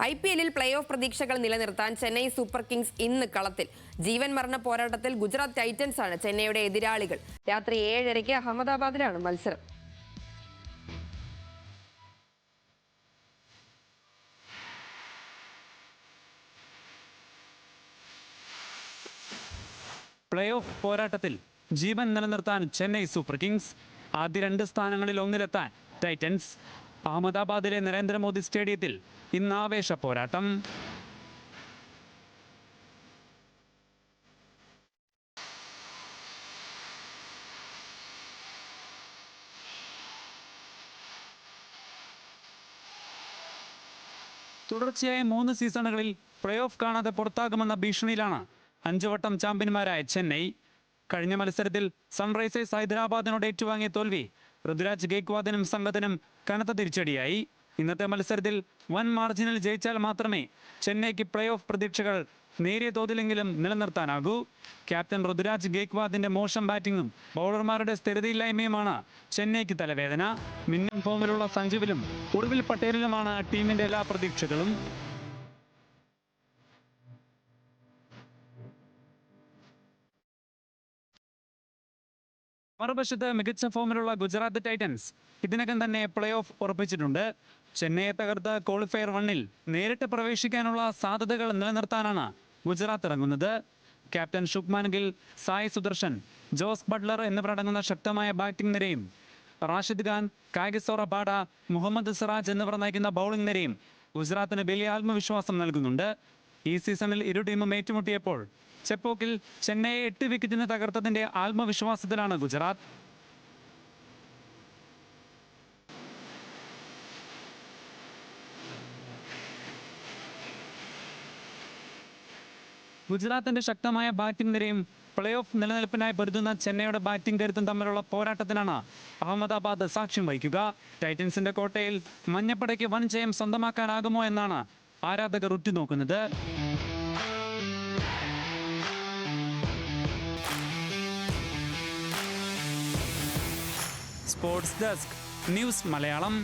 IPL-ൽ play off പ്രതീക്ഷകൾ നിലനിർത്താൻ Chennai super Kings ഇന്ന് കളത്തിൽ. ജീവൻ മരണ പോരാട്ടത്തിൽ ഗുജറാത്ത് ടൈറ്റൻസ് ആണ് ചെന്നൈയുടെ എതിരാളികൾ. രാത്രി 7:30 അഹമ്മദാബാദിലാണ് മത്സരം. പ്ലേ ഓഫ് പോരാട്ടത്തിൽ ജീവൻ നിലനിർത്താൻ ചെന്നൈ സൂപ്പർ കിങ്സ്. ആദ്യ 2 സ്ഥാനങ്ങളിൽ ഒന്നിലെത്താൻ ടൈറ്റൻസ്. അഹമ്മദാബാദിലെ നരേന്ദ്രമോദി സ്റ്റേഡിയത്തിൽ ഇന്ന് ആവേശ പോരാട്ടം. തുടർച്ചയായ 3 സീസണുകളിൽ പ്ലേ ഓഫ് കാണാതെ പുറത്താകുമെന്ന ഭീഷണിയിലാണ് 5 വട്ടം ചാമ്പ്യന്മാരായ ചെന്നൈ. കഴിഞ്ഞ മത്സരത്തിൽ സൺറൈസേഴ്സ് ഹൈദരാബാദിനോട് ഏറ്റുവാങ്ങിയ തോൽവി ഋതുരാജ് ഗേക്വാദിനും സംഘത്തിനും കനത്ത തിരിച്ചടിയായി. ഇന്നത്തെ മത്സരത്തിൽ വൻ മാർജിനിൽ ജയിച്ചാൽ മാത്രമേ ചെന്നൈക്ക് പ്ലേ ഓഫ് പ്രതീക്ഷകൾ നേരിയ തോതിലെങ്കിലും നിലനിർത്താനാകൂ. ക്യാപ്റ്റൻ ഋതുരാജ് ഗേക്വാദിന്റെ മോശം ബാറ്റിംഗും ബൗളർമാരുടെ സ്ഥിരതയില്ലായ്മയുമാണ് ചെന്നൈക്ക് തലവേദന. മിന്നും ഫോമിലുള്ള സഞ്ജുവിലും ഉർവിൽ പട്ടേലിലുമാണ് ടീമിന്റെ എല്ലാ പ്രതീക്ഷകളും. മറുവശത്ത് മികച്ച ഫോമിലുള്ള ഗുജറാത്ത് ടൈറ്റൻസ് ഇതിനകം തന്നെ പ്ലേ ഓഫ് ഉറപ്പിച്ചിട്ടുണ്ട്. ചെന്നൈയെ തകർത്ത് ക്വാളിഫയർ 1-ൽ നേരിട്ട് പ്രവേശിക്കാനുള്ള സാധ്യതകൾ നിലനിർത്താനാണ് ഗുജറാത്ത് ഇറങ്ങുന്നത്. Captain Shubman Gill, Sai Sudharsan, Jose Buttler എന്നിവരടങ്ങുന്ന ശക്തമായ ബാറ്റിംഗ് നിരയും റാഷിദ് ഖാൻ, കാഗിസോ റബാഡ, മുഹമ്മദ് സിറാജ് എന്നിവർ നയിക്കുന്ന ബൗളിംഗ് നിരയും ഗുജറാത്തിന് വലിയ ആത്മവിശ്വാസം നൽകുന്നുണ്ട്. ഈ സീസണിൽ ഇരു ടീമും ഏറ്റുമുട്ടിയപ്പോൾ ചെപ്പോക്കിൽ ചെന്നൈയെ 8 വിക്കറ്റിന് തകർത്തതിന്റെ ആത്മവിശ്വാസത്തിലാണ് ഗുജറാത്ത്. ഗുജറാത്തിന്റെ ശക്തമായ ബാറ്റിംഗ് നിരയും പ്ലേ ഓഫ് നിലനിൽപ്പിനായി പൊരുതുന്ന ചെന്നൈയുടെ ബാറ്റിംഗ് കരുത്തും തമ്മിലുള്ള പോരാട്ടത്തിനാണ് അഹമ്മദാബാദ് സാക്ഷ്യം വഹിക്കുക. ടൈറ്റൻസിന്റെ കോട്ടയിൽ മഞ്ഞപ്പടയ്ക്ക് വൻ ജയം സ്വന്തമാക്കാനാകുമോ എന്നാണ് ആരാധകർ ഉറ്റുനോക്കുന്നത്. Sports desk, news Malayalam.